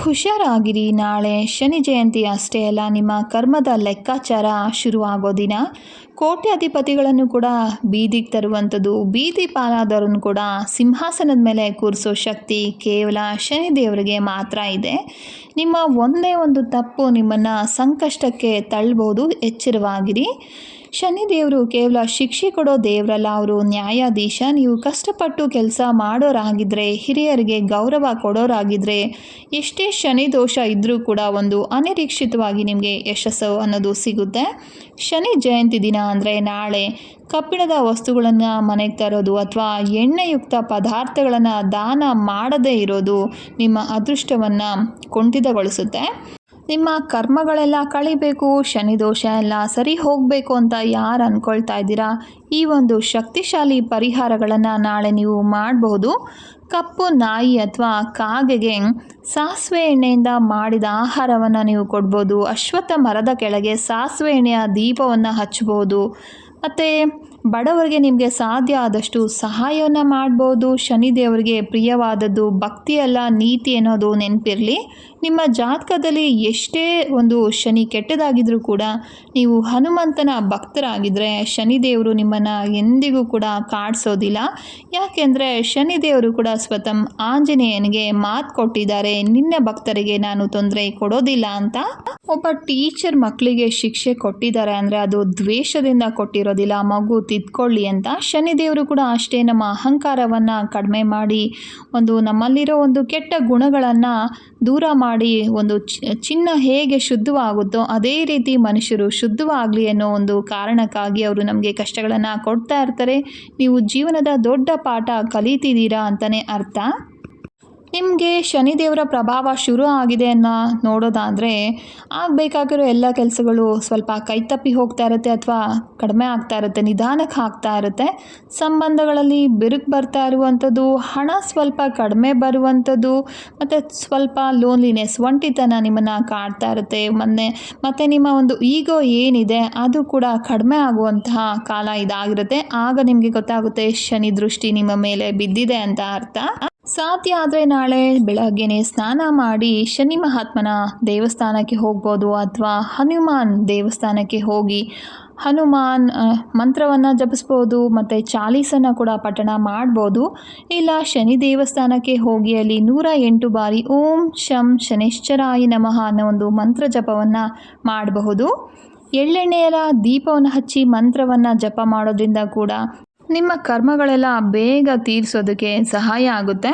ಹುಷಾರಾಗಿರಿ. ನಾಳೆ ಶನಿ ಜಯಂತಿ ಅಷ್ಟೇ ಅಲ್ಲ, ನಿಮ್ಮ ಕರ್ಮದ ಲೆಕ್ಕಾಚಾರ ಶುರುವಾಗೋ ದಿನ. ಕೋಟ್ಯಾಧಿಪತಿಗಳನ್ನು ಕೂಡ ಬೀದಿಗೆ ತರುವಂಥದ್ದು, ಬೀದಿ ಪಾಲಾದವರನ್ನು ಕೂಡ ಸಿಂಹಾಸನದ ಮೇಲೆ ಕೂರಿಸೋ ಶಕ್ತಿ ಕೇವಲ ಶನಿದೇವರಿಗೆ ಮಾತ್ರ ಇದೆ. ನಿಮ್ಮ ಒಂದೇ ಒಂದು ತಪ್ಪು ನಿಮ್ಮನ್ನು ಸಂಕಷ್ಟಕ್ಕೆ ತಳ್ಳಬಹುದು. ಎಚ್ಚರವಾಗಿರಿ. ಶನಿದೇವರು ಕೇವಲ ಶಿಕ್ಷೆ ಕೊಡೋ ದೇವರಲ್ಲ, ಅವರು ನ್ಯಾಯಾಧೀಶ. ನೀವು ಕಷ್ಟಪಟ್ಟು ಕೆಲಸ ಮಾಡೋರಾಗಿದ್ದರೆ, ಹಿರಿಯರಿಗೆ ಗೌರವ ಕೊಡೋರಾಗಿದ್ದರೆ, ಎಷ್ಟೇ ಶನಿ ದೋಷ ಇದ್ದರೂ ಕೂಡ ಒಂದು ಅನಿರೀಕ್ಷಿತವಾಗಿ ನಿಮಗೆ ಯಶಸ್ಸು ಅನ್ನೋದು ಸಿಗುತ್ತೆ. ಶನಿ ಜಯಂತಿ ದಿನ ಅಂದರೆ ನಾಳೆ ಕಬ್ಬಿಣದ ವಸ್ತುಗಳನ್ನು ಮನೆಗೆ ತರೋದು ಅಥವಾ ಎಣ್ಣೆಯುಕ್ತ ಪದಾರ್ಥಗಳನ್ನು ದಾನ ಮಾಡದೇ ಇರೋದು ನಿಮ್ಮ ಅದೃಷ್ಟವನ್ನು ಕುಂಠಿತಗೊಳಿಸುತ್ತೆ. ನಿಮ್ಮ ಕರ್ಮಗಳೆಲ್ಲ ಕಳಿಬೇಕು, ಶನಿ ದೋಷ ಎಲ್ಲ ಸರಿ ಹೋಗಬೇಕು ಅಂತ ಯಾರು ಅಂದ್ಕೊಳ್ತಾ ಇದ್ದೀರಾ, ಈ ಒಂದು ಶಕ್ತಿಶಾಲಿ ಪರಿಹಾರಗಳನ್ನು ನಾಳೆ ನೀವು ಮಾಡಬಹುದು. ಕಪ್ಪು ನಾಯಿ ಅಥವಾ ಕಾಗೆಗೆ ಸಾಸಿವೆ ಎಣ್ಣೆಯಿಂದ ಮಾಡಿದ ಆಹಾರವನ್ನು ನೀವು ಕೊಡ್ಬೋದು. ಅಶ್ವತ್ಥ ಮರದ ಕೆಳಗೆ ಸಾಸಿವೆ ಎಣ್ಣೆಯ ದೀಪವನ್ನು ಹಚ್ಬೋದು. ಮತ್ತು ಬಡವರಿಗೆ ನಿಮಗೆ ಸಾಧ್ಯ ಆದಷ್ಟು ಸಹಾಯವನ್ನು ಮಾಡ್ಬೋದು. ಶನಿದೇವರಿಗೆ ಪ್ರಿಯವಾದದ್ದು ಭಕ್ತಿಯಲ್ಲ, ನೀತಿ ಅನ್ನೋದು ನೆನಪಿರಲಿ. ನಿಮ್ಮ ಜಾತಕದಲ್ಲಿ ಎಷ್ಟೇ ಒಂದು ಶನಿ ಕೆಟ್ಟದಾಗಿದ್ದರೂ ಕೂಡ ನೀವು ಹನುಮಂತನ ಭಕ್ತರಾಗಿದ್ದರೆ ಶನಿದೇವರು ನಿಮ್ಮನ್ನು ಎಂದಿಗೂ ಕೂಡ ಕಾಡಿಸೋದಿಲ್ಲ. ಯಾಕೆಂದರೆ ಶನಿದೇವರು ಕೂಡ ಸ್ವತಃ ಆಂಜನೇಯನಿಗೆ ಮಾತು ಕೊಟ್ಟಿದ್ದಾರೆ, ನಿನ್ನ ಭಕ್ತರಿಗೆ ನಾನು ತೊಂದರೆ ಕೊಡೋದಿಲ್ಲ ಅಂತ. ಒಬ್ಬ ಟೀಚರ್ ಮಕ್ಕಳಿಗೆ ಶಿಕ್ಷೆ ಕೊಟ್ಟಿದ್ದಾರೆ ಅಂದರೆ ಅದು ದ್ವೇಷದಿಂದ ಕೊಟ್ಟಿರೋದಿಲ್ಲ, ಮಗು ತಿದ್ಕೊಳ್ಳಿ ಅಂತ. ಶನಿದೇವರು ಕೂಡ ಅಷ್ಟೇ, ನಮ್ಮ ಅಹಂಕಾರವನ್ನು ಕಡಿಮೆ ಮಾಡಿ ಒಂದು ನಮ್ಮಲ್ಲಿರೋ ಒಂದು ಕೆಟ್ಟ ಗುಣಗಳನ್ನು ದೂರ ಮಾಡಿ ಒಂದು ಚಿನ್ನ ಹೇಗೆ ಶುದ್ಧವಾಗುತ್ತೋ ಅದೇ ರೀತಿ ಮನುಷ್ಯರು ಶುದ್ಧವಾಗಲಿ ಅನ್ನೋ ಒಂದು ಕಾರಣಕ್ಕಾಗಿ ಅವರು ನಮಗೆ ಕಷ್ಟಗಳನ್ನು ಕೊಡ್ತಾ ಇರ್ತಾರೆ. ನೀವು ಜೀವನದ ದೊಡ್ಡ ಪಾಠ ಕಲಿತಿದ್ದೀರಾ ಅಂತಲೇ ಅರ್ಥ. ನಿಮಗೆ ಶನಿದೇವರ ಪ್ರಭಾವ ಶುರು ಆಗಿದೆ ಅನ್ನೋ ನೋಡೋದಾದರೆ ಆಗಬೇಕಾಗಿರೋ ಎಲ್ಲ ಕೆಲಸಗಳು ಸ್ವಲ್ಪ ಕೈತಪ್ಪಿ ಹೋಗ್ತಾ ಇರುತ್ತೆ ಅಥವಾ ಕಡಿಮೆ ಆಗ್ತಾ ಇರುತ್ತೆ, ನಿಧಾನಕ್ಕೆ ಆಗ್ತಾ ಇರುತ್ತೆ. ಸಂಬಂಧಗಳಲ್ಲಿ ಬಿರುಕು ಬರ್ತಾ ಇರುವಂಥದ್ದು, ಹಣ ಸ್ವಲ್ಪ ಕಡಿಮೆ ಬರುವಂಥದ್ದು, ಮತ್ತು ಸ್ವಲ್ಪ ಲೋನ್ಲಿನೆಸ್, ಒಂಟಿತನ ನಿಮ್ಮನ್ನು ಕಾಡ್ತಾ ಇರುತ್ತೆ. ಮತ್ತು ನಿಮ್ಮ ಒಂದು ಈಗೋ ಏನಿದೆ ಅದು ಕೂಡ ಕಡಿಮೆ ಆಗುವಂತಹ ಕಾಲ ಇದಾಗಿರುತ್ತೆ. ಆಗ ನಿಮಗೆ ಗೊತ್ತಾಗುತ್ತೆ ಶನಿ ದೃಷ್ಟಿ ನಿಮ್ಮ ಮೇಲೆ ಬಿದ್ದಿದೆ ಅಂತ ಅರ್ಥ. ಸಾಧ್ಯ ಆದರೆ ನಾಳೆ ಬೆಳಗ್ಗೆನೇ ಸ್ನಾನ ಮಾಡಿ ಶನಿ ಮಹಾತ್ಮನ ದೇವಸ್ಥಾನಕ್ಕೆ ಹೋಗ್ಬೋದು, ಅಥವಾ ಹನುಮಾನ್ ದೇವಸ್ಥಾನಕ್ಕೆ ಹೋಗಿ ಹನುಮಾನ್ ಮಂತ್ರವನ್ನು ಜಪಿಸ್ಬೋದು, ಮತ್ತು ಚಾಲೀಸನ್ನು ಕೂಡ ಪಠಣ ಮಾಡ್ಬೋದು. ಇಲ್ಲ ಶನಿ ದೇವಸ್ಥಾನಕ್ಕೆ ಹೋಗಿ ಅಲ್ಲಿ 108 ಬಾರಿ ಓಂ ಶಂ ಶನೈಶ್ಚರಾಯ ನಮಃ ಅನ್ನೋ ಒಂದು ಮಂತ್ರ ಜಪವನ್ನು ಮಾಡಬಹುದು. ಎಳ್ಳೆಣ್ಣೆಯ ದೀಪವನ್ನು ಹಚ್ಚಿ ಮಂತ್ರವನ್ನು ಜಪ ಮಾಡೋದ್ರಿಂದ ಕೂಡ ನಿಮ್ಮ ಕರ್ಮಗಳೆಲ್ಲ ಬೇಗ ತೀರಿಸೋದಕ್ಕೆ ಸಹಾಯ ಆಗುತ್ತೆ.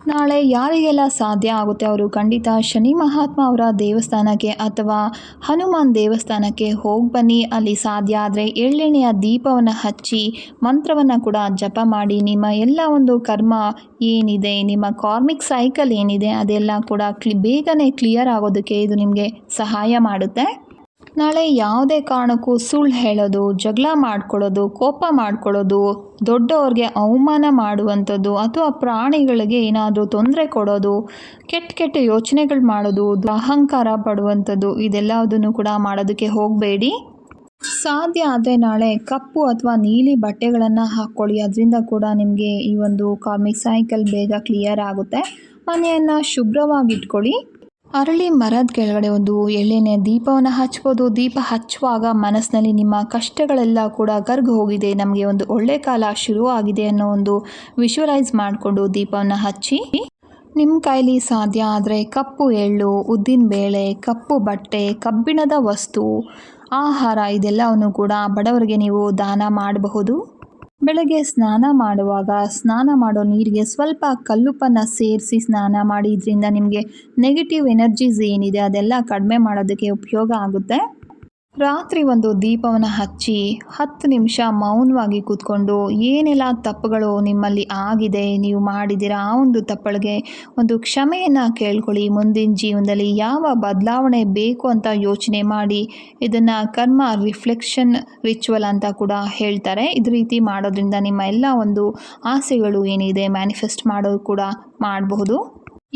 ನಾಳೆ ಯಾರಿಗೆಲ್ಲ ಸಾಧ್ಯ ಆಗುತ್ತೆ ಅವರು ಖಂಡಿತ ಶನಿ ಮಹಾತ್ಮ ಅವರ ದೇವಸ್ಥಾನಕ್ಕೆ ಅಥವಾ ಹನುಮಾನ್ ದೇವಸ್ಥಾನಕ್ಕೆ ಹೋಗಿ ಬನ್ನಿ. ಅಲ್ಲಿ ಸಾಧ್ಯ ಆದರೆ ಎಳ್ಳೆಣ್ಣೆಯ ದೀಪವನ್ನು ಹಚ್ಚಿ ಮಂತ್ರವನ್ನು ಕೂಡ ಜಪ ಮಾಡಿ. ನಿಮ್ಮ ಎಲ್ಲ ಒಂದು ಕರ್ಮ ಏನಿದೆ, ನಿಮ್ಮ ಕಾರ್ಮಿಕ್ ಸೈಕಲ್ ಏನಿದೆ ಅದೆಲ್ಲ ಕೂಡ ಬೇಗನೆ ಕ್ಲಿಯರ್ ಆಗೋದಕ್ಕೆ ಇದು ನಿಮಗೆ ಸಹಾಯ ಮಾಡುತ್ತೆ. ನಾಳೆ ಯಾವುದೇ ಕಾರಣಕ್ಕೂ ಸುಳ್ಳು ಹೇಳೋದು, ಜಗಳ ಮಾಡ್ಕೊಳ್ಳೋದು, ಕೋಪ ಮಾಡ್ಕೊಳ್ಳೋದು, ದೊಡ್ಡವ್ರಿಗೆ ಅವಮಾನ ಮಾಡುವಂಥದ್ದು, ಅಥವಾ ಪ್ರಾಣಿಗಳಿಗೆ ಏನಾದರೂ ತೊಂದರೆ ಕೊಡೋದು, ಕೆಟ್ಟ ಯೋಚನೆಗಳು ಮಾಡೋದು, ಅಹಂಕಾರ ಪಡುವಂಥದ್ದು, ಇದೆಲ್ಲದನ್ನು ಕೂಡ ಮಾಡೋದಕ್ಕೆ ಹೋಗಬೇಡಿ. ಸಾಧ್ಯ ಆದರೆ ನಾಳೆ ಕಪ್ಪು ಅಥವಾ ನೀಲಿ ಬಟ್ಟೆಗಳನ್ನು ಹಾಕ್ಕೊಳ್ಳಿ. ಅದರಿಂದ ಕೂಡ ನಿಮಗೆ ಈ ಒಂದು ಕಾರ್ಮಿಕ್ ಸೈಕಲ್ ಬೇಗ ಕ್ಲಿಯರ್ ಆಗುತ್ತೆ. ಮನೆಯನ್ನು ಶುಭ್ರವಾಗಿಟ್ಕೊಳ್ಳಿ. ಅರಳಿ ಮರದ ಕೆಳಗಡೆ ಒಂದು ಎಳ್ಳೆಣ್ಣೆ ದೀಪವನ್ನು ಹಚ್ಬೋದು. ದೀಪ ಹಚ್ಚುವಾಗ ಮನಸ್ಸಿನಲ್ಲಿ ನಿಮ್ಮ ಕಷ್ಟಗಳೆಲ್ಲ ಕೂಡ ಕರ್ಗಿ ಹೋಗಿದೆ, ನಮಗೆ ಒಂದು ಒಳ್ಳೆ ಕಾಲ ಶುರುವಾಗಿದೆ ಅನ್ನೋ ಒಂದು ವಿಶ್ವಲೈಸ್ ಮಾಡಿಕೊಂಡು ದೀಪವನ್ನು ಹಚ್ಚಿ. ನಿಮ್ಮ ಕೈಲಿ ಸಾಧ್ಯ ಆದರೆ ಕಪ್ಪು ಎಳ್ಳು, ಉದ್ದಿನ ಬೇಳೆ, ಕಪ್ಪು ಬಟ್ಟೆ, ಕಬ್ಬಿಣದ ವಸ್ತು, ಆಹಾರ ಇದೆಲ್ಲವನ್ನು ಕೂಡ ಬಡವರಿಗೆ ನೀವು ದಾನ ಮಾಡಬಹುದು. ಬೆಳಗ್ಗೆ ಸ್ನಾನ ಮಾಡುವಾಗ ಸ್ನಾನ ಮಾಡೋ ನೀರಿಗೆ ಸ್ವಲ್ಪ ಕಲ್ಲುಪ್ಪನ್ನು ಸೇರಿಸಿ ಸ್ನಾನ ಮಾಡಿ. ಇದರಿಂದ ನಿಮಗೆ ನೆಗೆಟಿವ್ ಎನರ್ಜೀಸ್ ಏನಿದೆ ಅದೆಲ್ಲ ಕಡಿಮೆ ಮಾಡೋದಕ್ಕೆ ಉಪಯೋಗ ಆಗುತ್ತೆ. ರಾತ್ರಿ ಒಂದು ದೀಪವನ್ನು ಹಚ್ಚಿ 10 ನಿಮಿಷ ಮೌನವಾಗಿ ಕೂತ್ಕೊಂಡು ಏನೆಲ್ಲ ತಪ್ಪುಗಳು ನಿಮ್ಮಲ್ಲಿ ಆಗಿದೆ, ನೀವು ಮಾಡಿದ್ದೀರಾ ಆ ಒಂದು ತಪ್ಪಳಿಗೆ ಒಂದು ಕ್ಷಮೆಯನ್ನು ಕೇಳ್ಕೊಳ್ಳಿ. ಮುಂದಿನ ಜೀವನದಲ್ಲಿ ಯಾವ ಬದಲಾವಣೆ ಬೇಕು ಅಂತ ಯೋಚನೆ ಮಾಡಿ. ಇದನ್ನು ಕರ್ಮ ರಿಫ್ಲೆಕ್ಷನ್ ರಿಚುವಲ್ ಅಂತ ಕೂಡ ಹೇಳ್ತಾರೆ. ಇದೇ ರೀತಿ ಮಾಡೋದ್ರಿಂದ ನಿಮ್ಮ ಎಲ್ಲ ಒಂದು ಆಸೆಗಳು ಏನಿದೆ ಮ್ಯಾನಿಫೆಸ್ಟ್ ಮಾಡೋದು ಕೂಡ ಮಾಡಬಹುದು.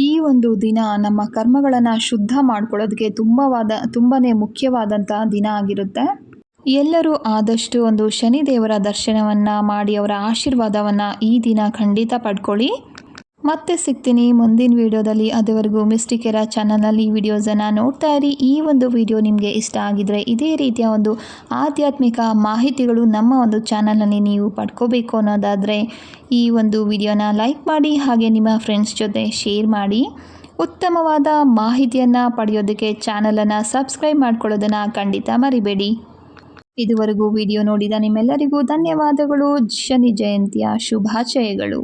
ಈ ಒಂದು ದಿನ ನಮ್ಮ ಕರ್ಮಗಳನ್ನು ಶುದ್ಧ ಮಾಡ್ಕೊಳ್ಳೋದಕ್ಕೆ ತುಂಬಾ ಮುಖ್ಯವಾದಂಥ ದಿನ ಆಗಿರುತ್ತೆ. ಎಲ್ಲರೂ ಆದಷ್ಟು ಒಂದು ಶನಿದೇವರ ದರ್ಶನವನ್ನು ಮಾಡಿ ಅವರ ಆಶೀರ್ವಾದವನ್ನು ಈ ದಿನ ಖಂಡಿತ ಪಡ್ಕೊಳ್ಳಿ. ಮತ್ತೆ ಸಿಗ್ತೀನಿ ಮುಂದಿನ ವಿಡಿಯೋದಲ್ಲಿ. ಅದುವರೆಗೂ ಮಿಸ್ಟಿಕೆರಾ ಚಾನಲಲ್ಲಿ ವಿಡಿಯೋಸನ್ನು ನೋಡ್ತಾ ಇರಿ. ಈ ಒಂದು ವಿಡಿಯೋ ನಿಮಗೆ ಇಷ್ಟ ಆಗಿದರೆ ಇದೇ ರೀತಿಯ ಒಂದು ಆಧ್ಯಾತ್ಮಿಕ ಮಾಹಿತಿಗಳು ನಮ್ಮ ಒಂದು ಚಾನಲಲ್ಲಿ ನೀವು ಪಡ್ಕೋಬೇಕು ಅನ್ನೋದಾದರೆ ಈ ಒಂದು ವಿಡಿಯೋನ ಲೈಕ್ ಮಾಡಿ, ಹಾಗೆ ನಿಮ್ಮ ಫ್ರೆಂಡ್ಸ್ ಜೊತೆ ಶೇರ್ ಮಾಡಿ. ಉತ್ತಮವಾದ ಮಾಹಿತಿಯನ್ನು ಪಡೆಯೋದಕ್ಕೆ ಚಾನಲನ್ನು ಸಬ್ಸ್ಕ್ರೈಬ್ ಮಾಡ್ಕೊಳ್ಳೋದನ್ನು ಖಂಡಿತ ಮರಿಬೇಡಿ. ಇದುವರೆಗೂ ವಿಡಿಯೋ ನೋಡಿದ ನಿಮ್ಮೆಲ್ಲರಿಗೂ ಧನ್ಯವಾದಗಳು. ಶನಿ ಜಯಂತಿಯ ಶುಭಾಶಯಗಳು.